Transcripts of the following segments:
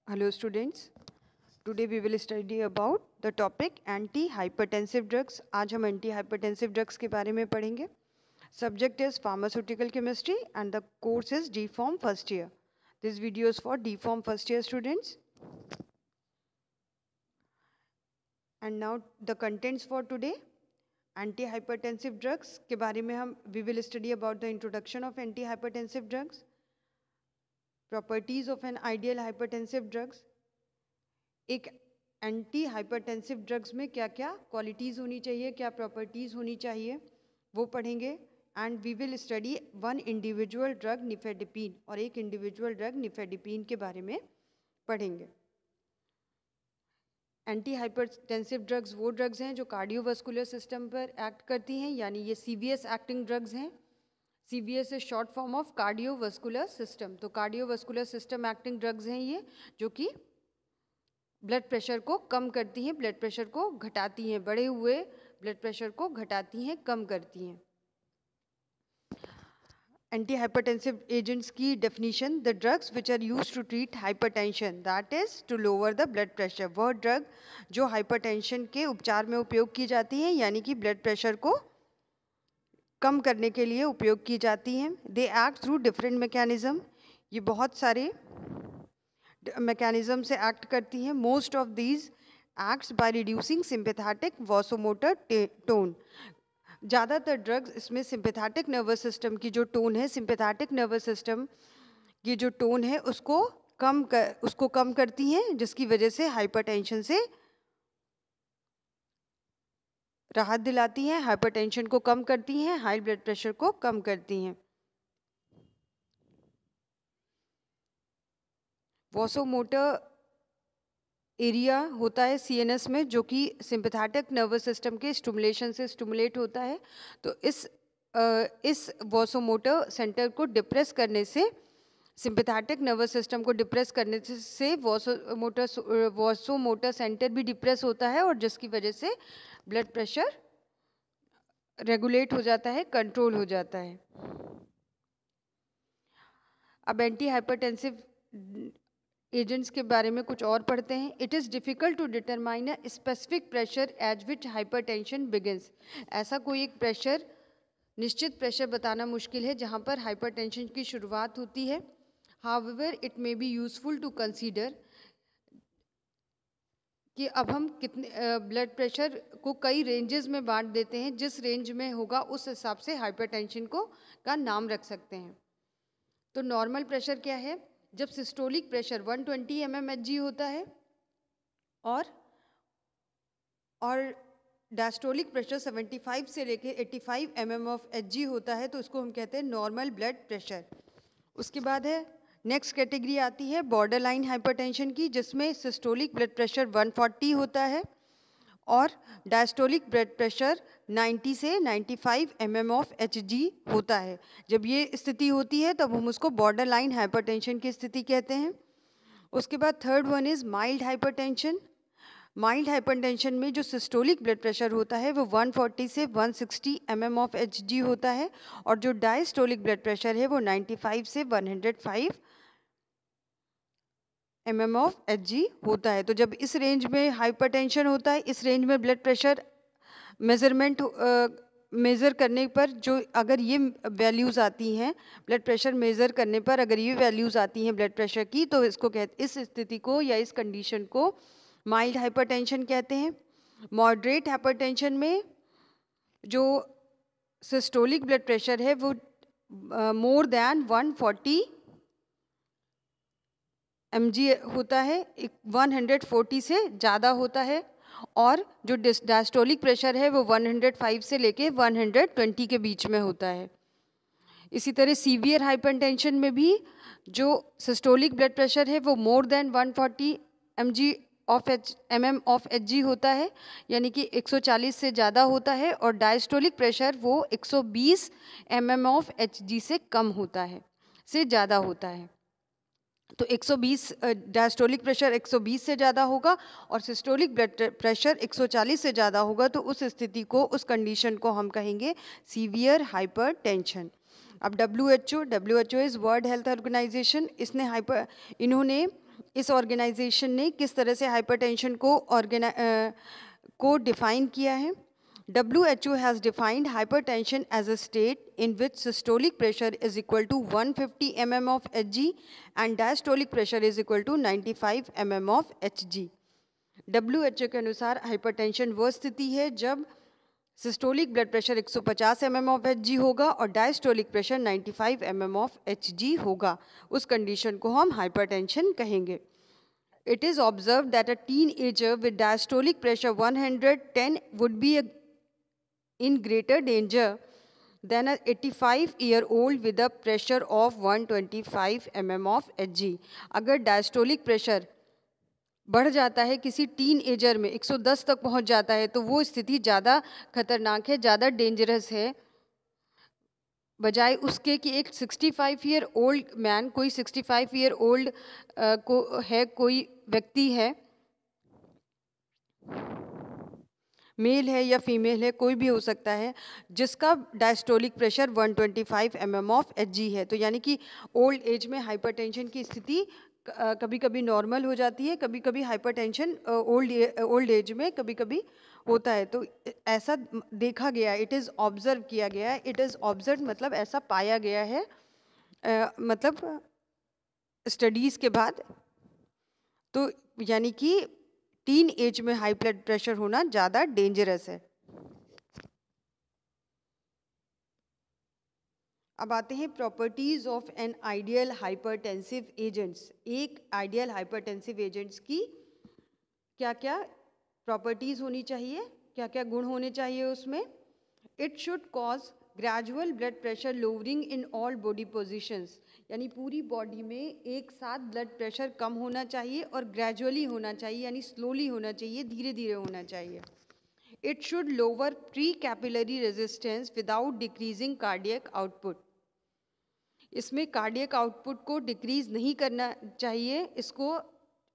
Hello students, today we will study about the topic anti-hypertensive drugs. आज हम anti-hypertensive drugs के बारे में पढ़ेंगे. Subject is pharmaceutical chemistry and the course is D.Pharm first year. This video is for D.Pharm first year students. And now the contents for today. Anti-hypertensive drugs के बारे में we will study about the introduction of anti-hypertensive drugs, properties of an ideal hypertensive drugs, एक anti hypertensive drugs में क्या क्या qualities होनी चाहिए, क्या प्रॉपर्टीज़ होनी चाहिए, वो पढ़ेंगे. And we will study one individual drug nifedipine, और एक इंडिविजुअल ड्रग निफेडिपिन के बारे में पढ़ेंगे. एंटी हाइपरटेंसिव ड्रग्स वो ड्रग्स हैं जो कार्डियोवास्कुलर सिस्टम पर एक्ट करती हैं, यानी ये सीवीएस एक्टिंग ड्रग्स हैं. CVS is short form of cardiovascular system. तो कार्डियोवास्कुलर सिस्टम एक्टिंग ड्रग्स हैं ये, जो कि ब्लड प्रेशर को कम करती हैं, ब्लड प्रेशर को घटाती हैं, बढ़े हुए ब्लड प्रेशर को घटाती हैं, कम करती हैं. एंटी हाइपरटेंसिव एजेंट्स की definition: the drugs which are use to treat hypertension, that is to lower the blood pressure. वह ड्रग जो हाइपरटेंशन के उपचार में उपयोग की जाती हैं, यानी कि ब्लड प्रेशर को कम करने के लिए उपयोग की जाती हैं. They act through different mechanism. ये बहुत सारे मैकेनिज्म से एक्ट करती हैं. Most of these acts by reducing sympathetic vasomotor tone. ज़्यादातर ड्रग्स इसमें सिंपैथेटिक नर्वस सिस्टम की जो टोन है, सिंपैथेटिक नर्वस सिस्टम की जो टोन है उसको कम करती हैं, जिसकी वजह से हाइपरटेंशन से राहत दिलाती हैं, हाइपरटेंशन को कम करती हैं, हाई ब्लड प्रेशर को कम करती हैं. वासोमोटर एरिया होता है सीएनएस में, जो कि सिंपैथेटिक नर्वस सिस्टम के स्टिमुलेशन से स्टिमुलेट होता है. तो इस वासोमोटर सेंटर को डिप्रेस करने से, सिंपैथेटिक नर्वस सिस्टम को डिप्रेस करने से वासोमोटर सेंटर भी डिप्रेस होता है, और जिसकी वजह से ब्लड प्रेशर रेगुलेट हो जाता है, कंट्रोल हो जाता है. अब एंटी हाइपरटेंसिव एजेंट्स के बारे में कुछ और पढ़ते हैं. It is difficult to determine a specific pressure age which hypertension begins. ऐसा कोई एक प्रेशर, निश्चित प्रेशर बताना मुश्किल है जहां पर हाइपरटेंशन की शुरुआत होती है. However it may be useful to consider कि अब हम कितने ब्लड प्रेशर को कई रेंजेस में बांट देते हैं. जिस रेंज में होगा उस हिसाब से हाइपरटेंशन का नाम रख सकते हैं. तो नॉर्मल प्रेशर क्या है? जब सिस्टोलिक प्रेशर 120 mmHg होता है और डायस्टोलिक प्रेशर 75 से लेके 85 mmHg होता है, तो उसको हम कहते हैं नॉर्मल ब्लड प्रेशर. उसके बाद है नेक्स्ट कैटेगरी आती है बॉर्डर लाइन हाइपरटेंशन की, जिसमें सिस्टोलिक ब्लड प्रेशर 140 होता है और डायस्टोलिक ब्लड प्रेशर 90 से 95 mmHg होता है. जब ये स्थिति होती है तब हम उसको बॉर्डर लाइन हाइपरटेंशन की स्थिति कहते हैं. उसके बाद third one is mild hypertension. Mild hypertension में जो सिस्टोलिक ब्लड प्रेशर होता है वो 140 से 160 mmHg होता है, और जो डायस्टोलिक ब्लड प्रेशर है वो 95 से 105 mmHg होता है. तो जब इस रेंज में हाइपरटेंशन होता है, इस रेंज में ब्लड प्रेशर मेज़र करने पर जो अगर ये वैल्यूज़ आती हैं, ब्लड प्रेशर मेज़र करने पर अगर ये वैल्यूज़ आती हैं ब्लड प्रेशर की, तो इस स्थिति को या इस कंडीशन को माइल्ड हाइपरटेंशन कहते हैं. मॉडरेट हाइपरटेंशन में जो सिस्टोलिक ब्लड प्रेशर है वो मोर देन 140 mg होता है, 140 से ज़्यादा होता है, और जो डायस्टोलिक प्रेशर है वो 105 से लेके 120 के बीच में होता है. इसी तरह सीवियर हाइपरटेंशन में भी जो सिस्टोलिक ब्लड प्रेशर है वो मोर देन 140 mmHg होता है, यानी कि 140 से ज़्यादा होता है, और डायस्टोलिक प्रेशर वो 120 mmHg से कम होता है, से ज़्यादा होता है. तो 120 डायस्टोलिक प्रेशर 120 से ज़्यादा होगा और सिस्टोलिक ब्लड प्रेशर 140 से ज़्यादा होगा, तो उस स्थिति को, उस कंडीशन को हम कहेंगे सीवियर हाइपरटेंशन. अब WHO is world health organization. इन्होंने इस ऑर्गेनाइजेशन ने किस तरह से हाइपरटेंशन को डिफाइन किया है? WHO has defined hypertension as a state in which systolic pressure is equal to 150 mm of Hg and diastolic pressure is equal to 95 mm of Hg. WHO के अनुसार हाइपरटेंशन वह स्थिति है जब systolic blood pressure 150 mm of Hg होगा और diastolic pressure 95 mm of Hg होगा। उस कंडीशन को हम हाइपरटेंशन कहेंगे। It is observed that a teenager with diastolic pressure 110 would be in greater danger than an 85-year-old with a pressure of 125 mm of Hg. अगर diastolic pressure बढ़ जाता है किसी टीन एजर में 110 तक पहुंच जाता है तो वो स्थिति ज़्यादा खतरनाक है, ज़्यादा डेंजरस है, बजाय उसके कि एक 65 ईयर ओल्ड मैन, कोई 65 ईयर ओल्ड को है, कोई व्यक्ति है, मेल है या फीमेल है, कोई भी हो सकता है, जिसका diastolic pressure 125 mm of Hg है। तो यानी कि ओल्ड एज में हाइपरटेंशन की स्थिति कभी कभी नॉर्मल हो जाती है, कभी कभी हाइपरटेंशन ओल्ड एज में कभी कभी होता है। तो ऐसा देखा गया, इट इज़ ऑब्जर्व किया गया है। इट इज़ ऑब्जर्व मतलब ऐसा पाया गया है, मतलब स्टडीज़ के बाद। तो यानी कि टीन एज में हाई ब्लड प्रेशर होना ज़्यादा डेंजरस है। अब आते हैं properties of an ideal hypertensive agents. एक आइडियल हाइपरटेंसिव एजेंट्स की क्या क्या प्रॉपर्टीज़ होनी चाहिए, क्या क्या गुण होने चाहिए उसमें? It should cause gradual blood pressure lowering in all body positions, यानी पूरी बॉडी में एक साथ ब्लड प्रेशर कम होना चाहिए और ग्रेजुअली होना चाहिए, यानी स्लोली होना चाहिए, धीरे धीरे होना चाहिए। It should lower pre capillary resistance without decreasing cardiac output. इसमें कार्डियक आउटपुट को डिक्रीज नहीं करना चाहिए, इसको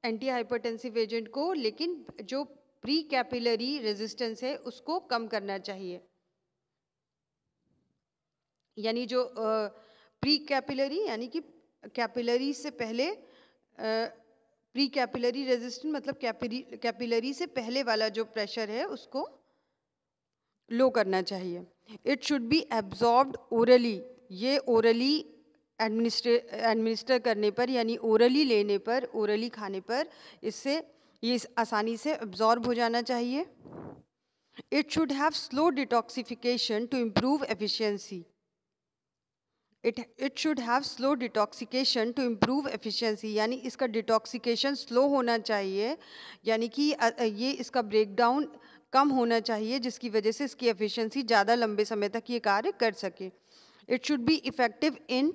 एंटी हाइपरटेंसिव एजेंट को, लेकिन जो प्री कैपिलरी रेजिस्टेंस है उसको कम करना चाहिए। यानी जो प्री कैपिलरी यानी कि कैपिलरी से पहले, प्री कैपिलरी रेजिस्टेंस मतलब कैपिलरी से पहले वाला जो प्रेशर है उसको लो करना चाहिए। It should B absorbed orally, ये ओरली एडमिनिस्टर करने पर यानी ओरली लेने पर, ओरली खाने पर इससे ये आसानी से एब्जॉर्ब हो जाना चाहिए। It should have slow detoxification to improve efficiency. It should have slow detoxication to improve efficiency, यानी इसका डिटॉक्सिकेशन स्लो होना चाहिए, यानी कि ये इसका ब्रेकडाउन कम होना चाहिए, जिसकी वजह से इसकी एफिशिएंसी ज़्यादा लंबे समय तक ये कार्य कर सके। It should be effective in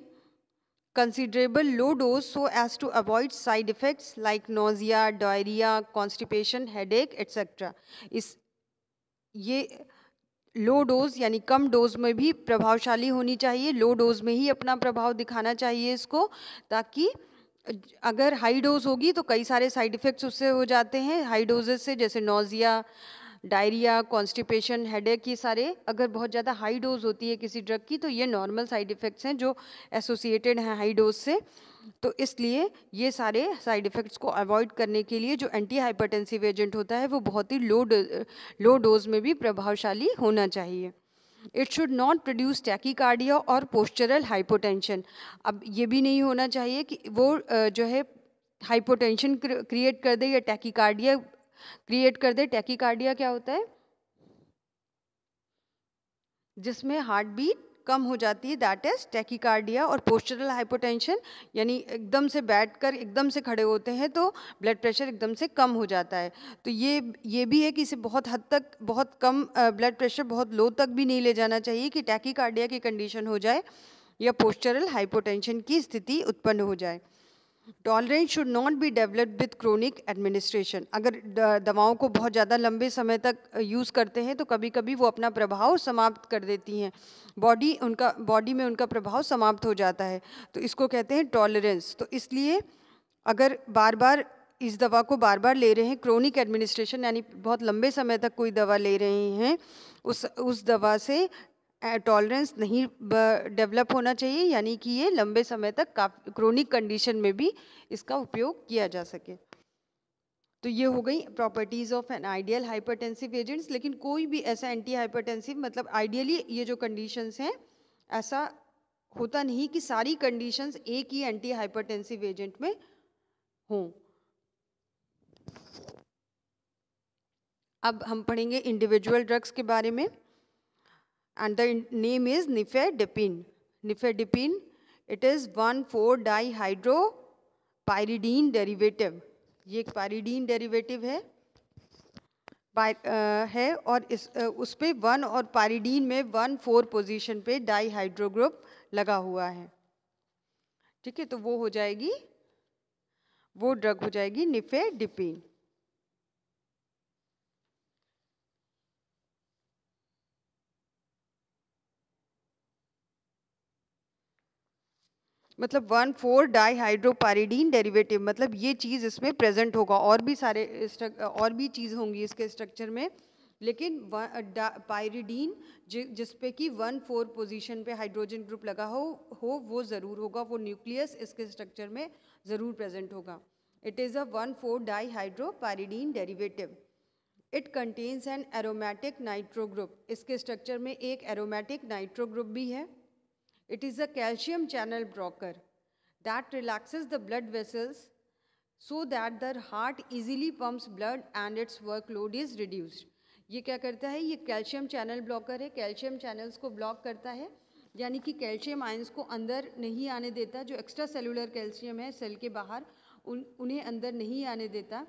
considerable low dose so as to avoid side effects like nausea, diarrhea, constipation, headache, etc. ये लो डोज यानी कम डोज में भी प्रभावशाली होनी चाहिए, लो डोज में ही अपना प्रभाव दिखाना चाहिए इसको, ताकि अगर हाई डोज होगी तो कई सारे साइड इफ़ेक्ट्स उससे हो जाते हैं हाई डोजेस से, जैसे नोजिया, डायरिया, कॉन्स्टिपेशन, हेडेक, ये सारे अगर बहुत ज़्यादा हाई डोज होती है किसी ड्रग की तो ये नॉर्मल साइड इफ़ेक्ट्स हैं जो एसोसिएटेड हैं हाई डोज से। तो इसलिए ये सारे साइड इफ़ेक्ट्स को अवॉइड करने के लिए जो एंटी हाइपरटेंसिव एजेंट होता है वो बहुत ही लो डोज में भी प्रभावशाली होना चाहिए। It should not produce tachycardia और पोस्चरल हाइपोटेंशन। अब ये भी नहीं होना चाहिए कि वो जो है हाइपोटेंशन क्रिएट कर दे या टैकीकार्डिया क्रिएट कर दे। टैकीकार्डिया क्या होता है? जिसमें हार्ट बीट कम हो जाती है, दैट इज टैकीकार्डिया। और पोस्चरल हाइपोटेंशन यानी एकदम से बैठकर एकदम से खड़े होते हैं तो ब्लड प्रेशर एकदम से कम हो जाता है। तो ये भी है कि इसे बहुत हद तक, बहुत कम ब्लड प्रेशर बहुत लो तक भी नहीं ले जाना चाहिए कि टैकीकार्डिया की कंडीशन हो जाए या पोस्चरल हाइपोटेंशन की स्थिति उत्पन्न हो जाए। Tolerance should not be developed with chronic administration. अगर दवाओं को बहुत ज़्यादा लंबे समय तक यूज़ करते हैं तो कभी कभी वो अपना प्रभाव समाप्त कर देती हैं, बॉडी में उनका प्रभाव समाप्त हो जाता है, तो इसको कहते हैं टॉलरेंस। तो इसलिए अगर बार बार इस दवा को बार बार ले रहे हैं, क्रोनिक एडमिनिस्ट्रेशन यानी बहुत लंबे समय तक कोई दवा ले रहे हैं, उस दवा से टॉलरेंस नहीं डेवलप होना चाहिए, यानी कि ये लंबे समय तक क्रोनिक कंडीशन में भी इसका उपयोग किया जा सके। तो ये हो गई properties of an ideal hypertensive agents. लेकिन कोई भी ऐसा एंटी हाइपरटेंसिव, मतलब आइडियली ये जो कंडीशंस हैं, ऐसा होता नहीं कि सारी कंडीशंस एक ही एंटी हाइपरटेंसिव एजेंट में हों। अब हम पढ़ेंगे इंडिविजुअल ड्रग्स के बारे में, and the name is nifedipine. Nifedipine, it is 1,4-डाइहाइड्रोपाइरिडीन डेरिवेटिव। ये एक पाइरिडीन डेरिवेटिव है और उस पे 1 और पाइरिडीन में 1,4 पोजीशन पे डाइहाइड्रो ग्रुप लगा हुआ है। ठीक है, तो वो हो जाएगी, वो ड्रग हो जाएगी निफेडिपिन। मतलब 1,4-डाइहाइड्रोपाइरिडीन डेरिवेटिव, मतलब ये चीज़ इसमें प्रेजेंट होगा। और भी चीज़ होंगी इसके स्ट्रक्चर में, लेकिन पाइरिडीन जिसपे कि 1,4 पोजीशन पे हाइड्रोजन ग्रुप लगा हो वो ज़रूर होगा, वो न्यूक्लियस इसके स्ट्रक्चर में ज़रूर प्रेजेंट होगा। इट इज़ अ 1,4-डाइहाइड्रोपाइरिडीन derivative. It contains an aromatic nitro group. इसके स्ट्रक्चर में एक एरोमेटिक नाइट्रो ग्रुप भी है। It is a calcium channel blocker that relaxes the blood vessels so that the heart easily pumps blood and its workload is reduced. ये क्या करता है? ये कैल्शियम चैनल ब्लॉकर है। कैल्शियम चैनल्स को block करता है, यानी कि कैल्शियम आयंस को अंदर नहीं आने देता। जो एक्स्ट्रा सेलुलर कैल्शियम है सेल के बाहर, उन्हें अंदर नहीं आने देता।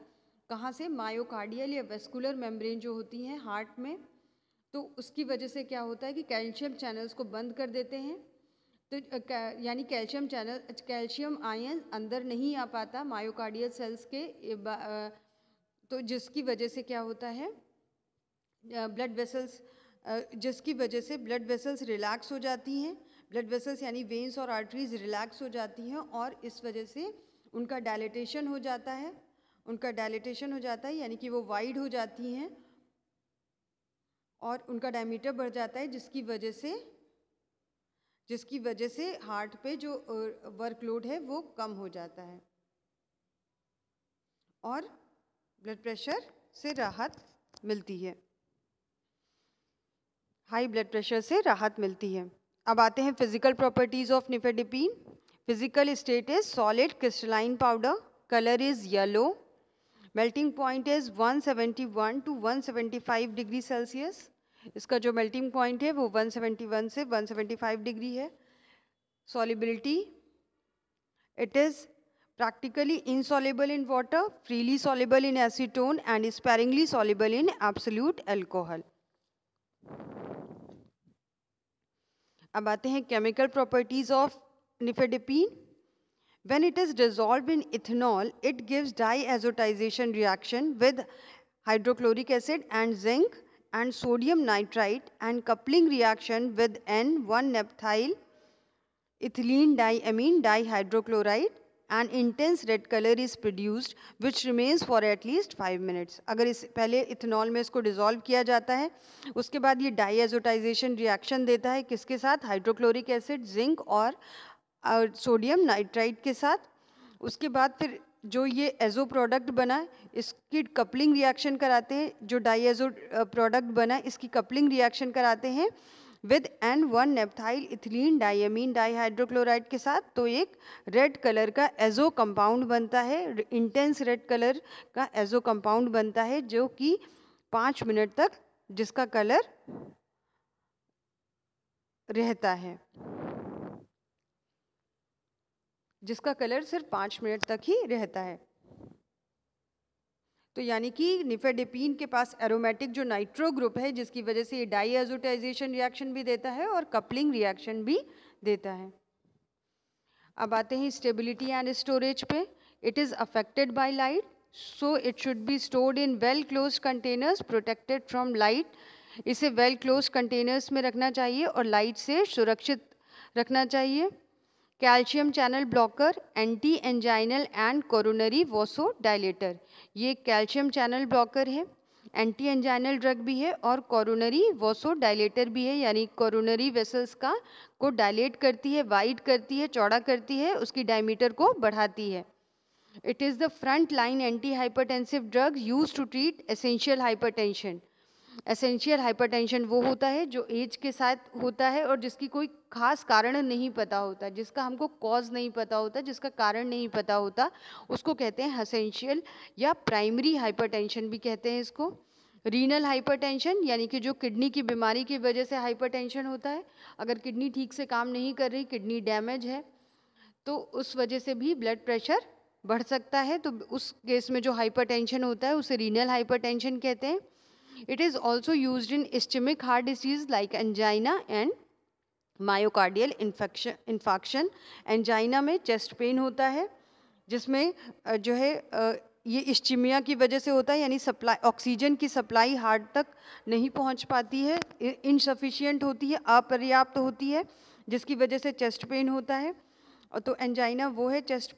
कहाँ से? मायोकार्डियल या वेस्कुलर मेम्ब्रेन जो होती हैं हार्ट में, तो उसकी वजह से क्या होता है कि कैल्शियम चैनल्स को बंद कर देते हैं। तो यानी कैल्शियम आयन अंदर नहीं आ पाता मायोकार्डियल सेल्स के, तो जिसकी वजह से क्या होता है, जिसकी वजह से ब्लड वेसल्स रिलैक्स हो जाती हैं। ब्लड वेसल्स यानी वेन्स और आर्टरीज रिलैक्स हो जाती हैं, और इस वजह से उनका डायलेटेशन हो जाता है। यानी कि वो वाइड हो जाती हैं और उनका डायमीटर बढ़ जाता है, जिसकी वजह से हार्ट पे जो वर्कलोड है वो कम हो जाता है और ब्लड प्रेशर से राहत मिलती है, हाई ब्लड प्रेशर से राहत मिलती है। अब आते हैं physical properties of nifedipine. Physical state is solid crystalline powder, colour is yellow, melting point is 171 to 175 degree Celsius. इसका जो मेल्टिंग पॉइंट है वो 171 से 175 डिग्री है। Solubility, it is practically insoluble in water, freely soluble in acetone and sparingly soluble in absolute alcohol. अब आते हैं chemical properties of nifedipine. When it is dissolved in ethanol, it gives diazotization reaction with hydrochloric acid and zinc and sodium nitrite and coupling reaction with N1-naphthyl ethylene diamine dihydrochloride. An intense red color is produced which remains for at least 5 minutes. अगर इस पहले ethanol में इसको dissolve किया जाता है, उसके बाद ये डाइएजोटाइजेशन रिएक्शन देता है किसके साथ? हाइड्रोक्लोरिक एसिड, जिंक और सोडियम नाइट्राइट के साथ। उसके बाद फिर जो ये एजो प्रोडक्ट बना, इसकी कपलिंग रिएक्शन कराते हैं। जो डाइएजो प्रोडक्ट बना, इसकी कपलिंग रिएक्शन कराते हैं with N1-naphthyl ethylene diamine dihydrochloride के साथ। तो एक रेड कलर का एजो कंपाउंड बनता है, इंटेंस रेड कलर का एजो कंपाउंड बनता है, जो कि 5 मिनट तक जिसका कलर रहता है, जिसका कलर सिर्फ 5 मिनट तक ही रहता है। तो यानी कि निफेडिपिन के पास एरोमेटिक जो नाइट्रो ग्रुप है, जिसकी वजह से ये डाइएजोटाइजेशन रिएक्शन भी देता है और कपलिंग रिएक्शन भी देता है। अब आते हैं स्टेबिलिटी एंड स्टोरेज पे। It is affected by light, so it should be stored in well closed containers protected from light. इसे वेल क्लोज्ड कंटेनर्स में रखना चाहिए और लाइट से सुरक्षित रखना चाहिए। Calcium channel blocker, anti anginal and coronary vasodilator. ये कैल्शियम चैनल ब्लॉकर है एंटी एंजाइनल ड्रग भी है और कोरोनरी वोसोडाइलेटर भी है, यानी कोरोनरी वेसल्स को डायलेट करती है, वाइड करती है, चौड़ा करती है, उसकी डायमीटर को बढ़ाती है। It is the front line anti hypertensive drug use to treat essential hypertension. Essential hypertension वो होता है जो एज के साथ होता है और जिसकी कोई खास कारण नहीं पता होता, जिसका हमको कॉज नहीं पता होता, जिसका कारण नहीं पता होता, उसको कहते हैं एसेंशियल या प्राइमरी हाइपरटेंशन भी कहते हैं इसको। रीनल हाइपरटेंशन यानी कि जो किडनी की बीमारी की वजह से हाइपरटेंशन होता है, अगर किडनी ठीक से काम नहीं कर रही, किडनी डैमेज है, तो उस वजह से भी ब्लड प्रेशर बढ़ सकता है, तो उस केस में जो हाइपरटेंशन होता है उसे रीनल हाइपरटेंशन कहते हैं। It is also used in ischemic heart disease like angina and myocardial infarction. Angina में chest pain होता है, जिसमें जो है ये इश्चिमिया की वजह से होता है, यानी सप्लाई, ऑक्सीजन की सप्लाई हार्ट तक नहीं पहुंच पाती है, इनसफिशिएंट होती है, अपर्याप्त होती है, जिसकी वजह से चेस्ट पेन होता है। और तो एंजाइना वो है चेस्ट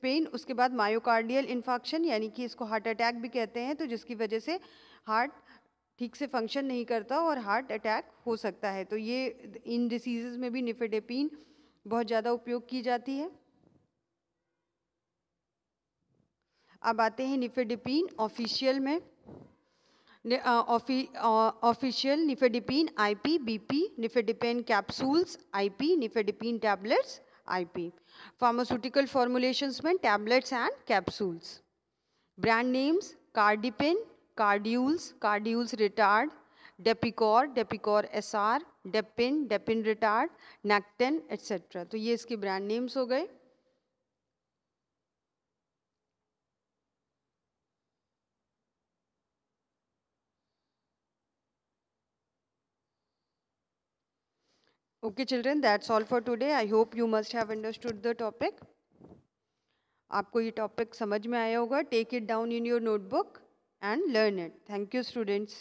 पेन। उसके बाद मायोकार्डियल इन्फाक्शन यानी कि इसको हार्ट अटैक भी कहते हैं, तो जिसकी वजह से हार्ट ठीक से फंक्शन नहीं करता और हार्ट अटैक हो सकता है। तो ये इन डिसीजेज में भी निफेडेपिन बहुत ज़्यादा उपयोग की जाती है। अब आते हैं निफेडेपिन ऑफिशियल में। Official nifedipine IP, BP, nifedipine capsules IP, nifedipine tablets IP. Pharmaceutical formulations में tablets and capsules. Brand names Cardipin, Cardules, Cardules retard, Depicor, Depicor SR, Depin, Depin retard, नेक्टेन एट्सेट्रा। तो ये इसके ब्रांड नेम्स हो गए। Okay children, that's all for today. I hope you must have understood the topic. आपको ये topic समझ में आया होगा. Take it down in your notebook and learn it. Thank you students.